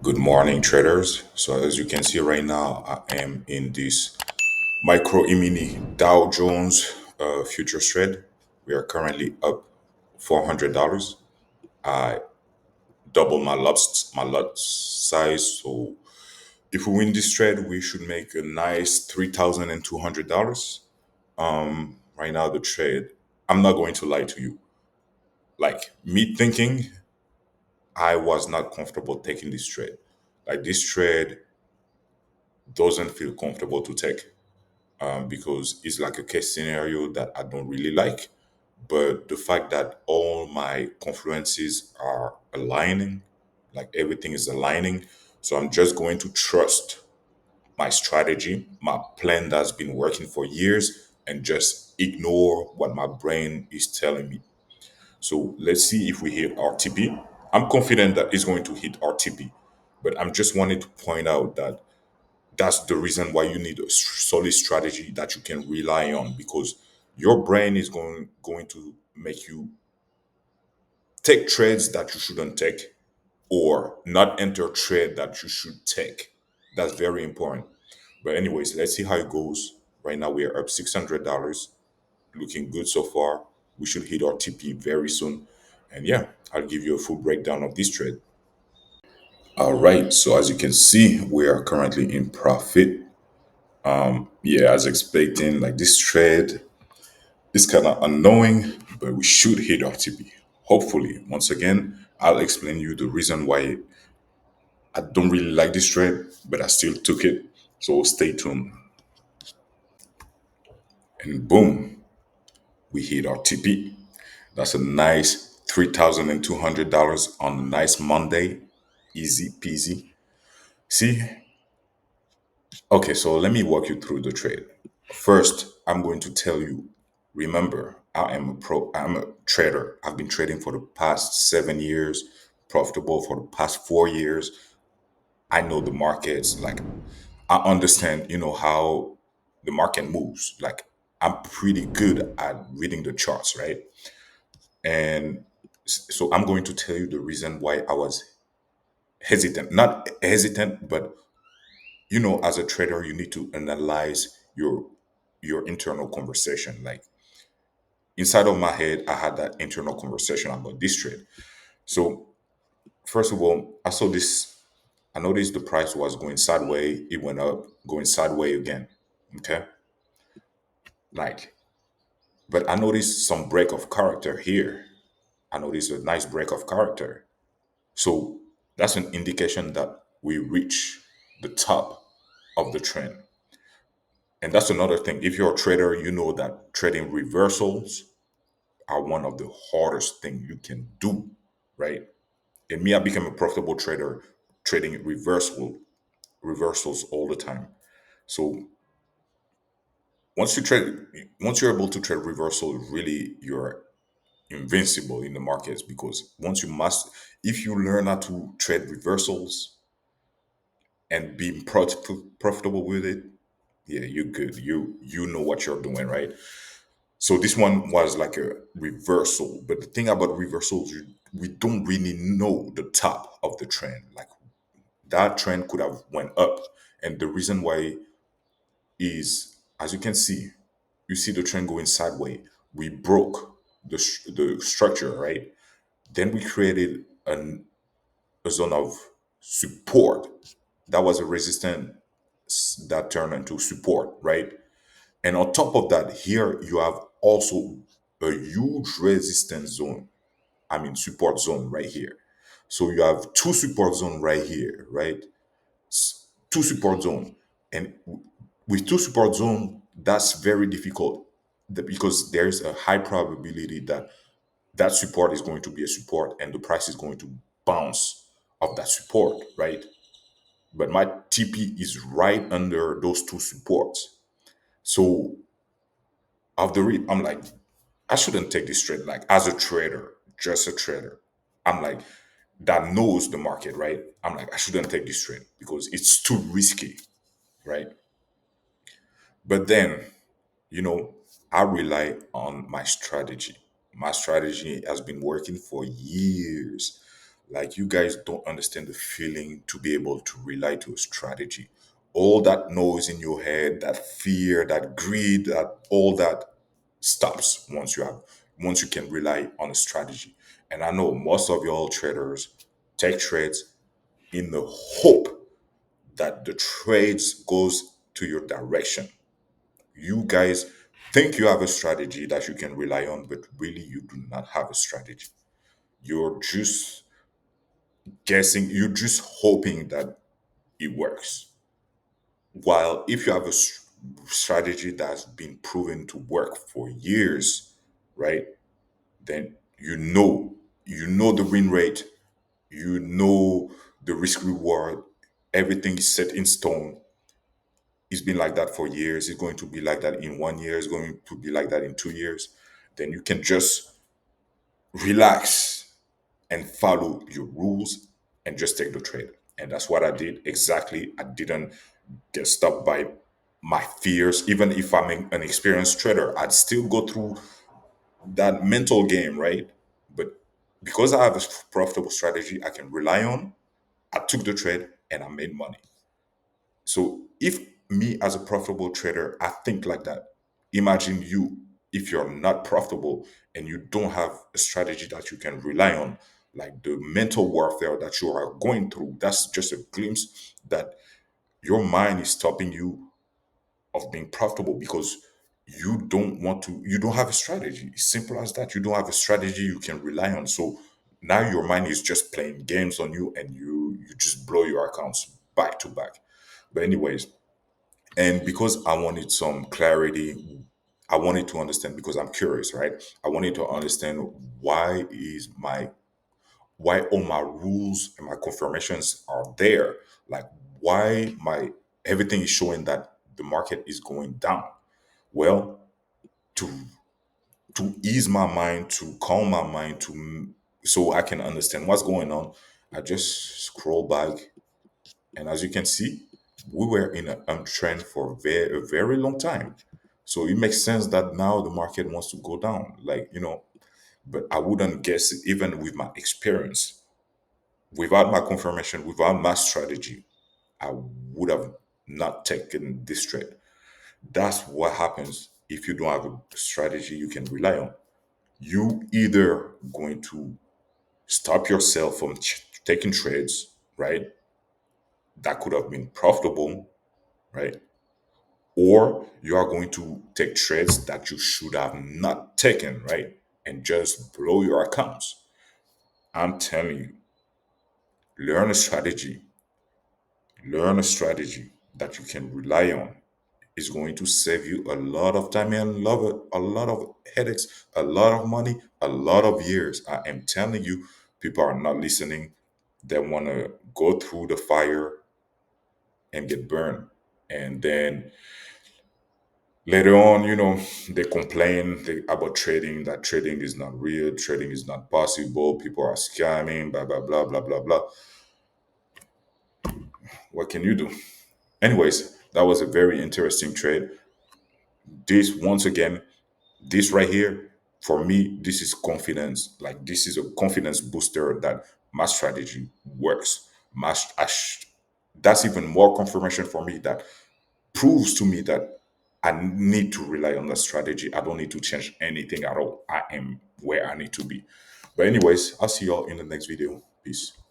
Good morning, traders. So, as you can see right now, I am in this micro mini Dow Jones futures trade. We are currently up $400. I double my lot size. So, if we win this trade, we should make a nice $3,200. Right now, the trade. I'm not going to lie to you. Like me thinking, I was not comfortable taking this trade. Like this trade doesn't feel comfortable to take because it's like a case scenario that I don't really like. But the fact that all my confluences are aligning, like everything is aligning, so I'm just going to trust my strategy, my plan that's been working for years, and just ignore what my brain is telling me. So let's see if we hit RTP. I'm confident that it's going to hit RTP, but I'm just wanting to point out that that's the reason why you need a solid strategy that you can rely on because your brain is going to make you take trades that you shouldn't take or not enter trade that you should take. That's very important. But anyways, let's see how it goes. Right now we are up $600, looking good so far. We should hit our TP very soon. And yeah, I'll give you a full breakdown of this trade. All right, so as you can see, we are currently in profit. Yeah, as expecting, like this trade is kind of unknowing, but we should hit our TP. Hopefully, once again, I'll explain you the reason why I don't really like this trade, but I still took it. So stay tuned. And boom, we hit our TP. That's a nice $3,200 on a nice Monday. Easy peasy. See, okay, so let me walk you through the trade. First, I'm going to tell you, remember, I'm a trader. I've been trading for the past 7 years, profitable for the past 4 years. I know the markets, like I understand, how the market moves. Like I'm pretty good at reading the charts, right? And so I'm going to tell you the reason why I was hesitant. Not hesitant, but as a trader you need to analyze your internal conversation. Like inside of my head I had that internal conversation about this trade. So first of all, I noticed the price was going sideways. It went up, going sideways again. Okay. Like, but I noticed some break of character here. I noticed a nice break of character. So that's an indication that we reach the top of the trend. And that's another thing. If you're a trader, you know that trading reversals are one of the hardest thing you can do, right? And me, I became a profitable trader trading reversals all the time. So once you're able to trade reversal, really you're invincible in the markets because if you learn how to trade reversals and be profitable with it, yeah, you're good. You know what you're doing, right? So this one was like a reversal. But the thing about reversals, we don't really know the top of the trend. Like that trend could have went up, and the reason why is, as you can see, you see the trend going sideways. We broke the structure, right? Then we created a zone of support. That was a resistance that turned into support, right? And on top of that, here you have also a huge resistance zone. I mean, support zone right here. So you have two support zone right here, right? Two support zone. And with two support zone, that's very difficult because there's a high probability that that support is going to be a support and the price is going to bounce off that support, right? But my TP is right under those two supports. So I'm like, I shouldn't take this trade. Like as a trader, just a trader, I'm like that knows the market, right? I'm like, I shouldn't take this trade because it's too risky, right? But then, you know, I rely on my strategy. My strategy has been working for years. Like, you guys don't understand the feeling to be able to rely to a strategy. All that noise in your head, that fear, that greed, that all that stops once you can rely on a strategy. And I know most of y'all traders take trades in the hope that the trades goes to your direction. You guys think you have a strategy that you can rely on, but really you do not have a strategy. You're just guessing, you're just hoping that it works. While if you have a strategy that's been proven to work for years, right? Then you know the win rate, you know the risk reward, everything is set in stone. It's been like that for years. It's going to be like that in 1 year. It's going to be like that in 2 years. Then you can just relax and follow your rules and just take the trade. And that's what I did exactly. I didn't get stopped by my fears. Even if I'm an experienced trader, I'd still go through that mental game, right? But because I have a profitable strategy I can rely on, I took the trade and I made money. So if me as a profitable trader, I think like that, imagine you if you're not profitable and you don't have a strategy that you can rely on, like the mental warfare that you are going through, that's just a glimpse that your mind is stopping you of being profitable because you don't have a strategy. It's simple as that. You don't have a strategy you can rely on. So now your mind is just playing games on you and you just blow your accounts back to back. But anyways, and because I wanted some clarity, I wanted to understand because I'm curious, right? I wanted to understand why all my rules and my confirmations are there. Like, why my everything is showing that the market is going down. Well, to ease my mind, to calm my mind, so I can understand what's going on, I just scroll back, and as you can see, we were in a trend for a very long time. So it makes sense that now the market wants to go down, like, but I wouldn't guess it even with my experience. Without my confirmation, without my strategy, I would have not taken this trade. That's what happens if you don't have a strategy you can rely on. You either going to stop yourself from taking trades, right? That could have been profitable, right? Or you are going to take trades that you should have not taken, right? And just blow your accounts. I'm telling you, learn a strategy, learn a strategy that you can rely on. Is going to save you a lot of time and love it, a lot of headaches, a lot of money, a lot of years. I am telling you, people are not listening. They want to go through the fire and get burned. And then later on, they complain about trading, that trading is not real, trading is not possible, people are scamming, blah, blah, blah, blah, blah, blah. What can you do? Anyways, that was a very interesting trade. This, once again, this right here, for me, this is confidence. Like, this is a confidence booster that my strategy works. That's even more confirmation for me, that proves to me that I need to rely on the strategy. I don't need to change anything at all. I am where I need to be. But anyways, I'll see y'all in the next video. Peace.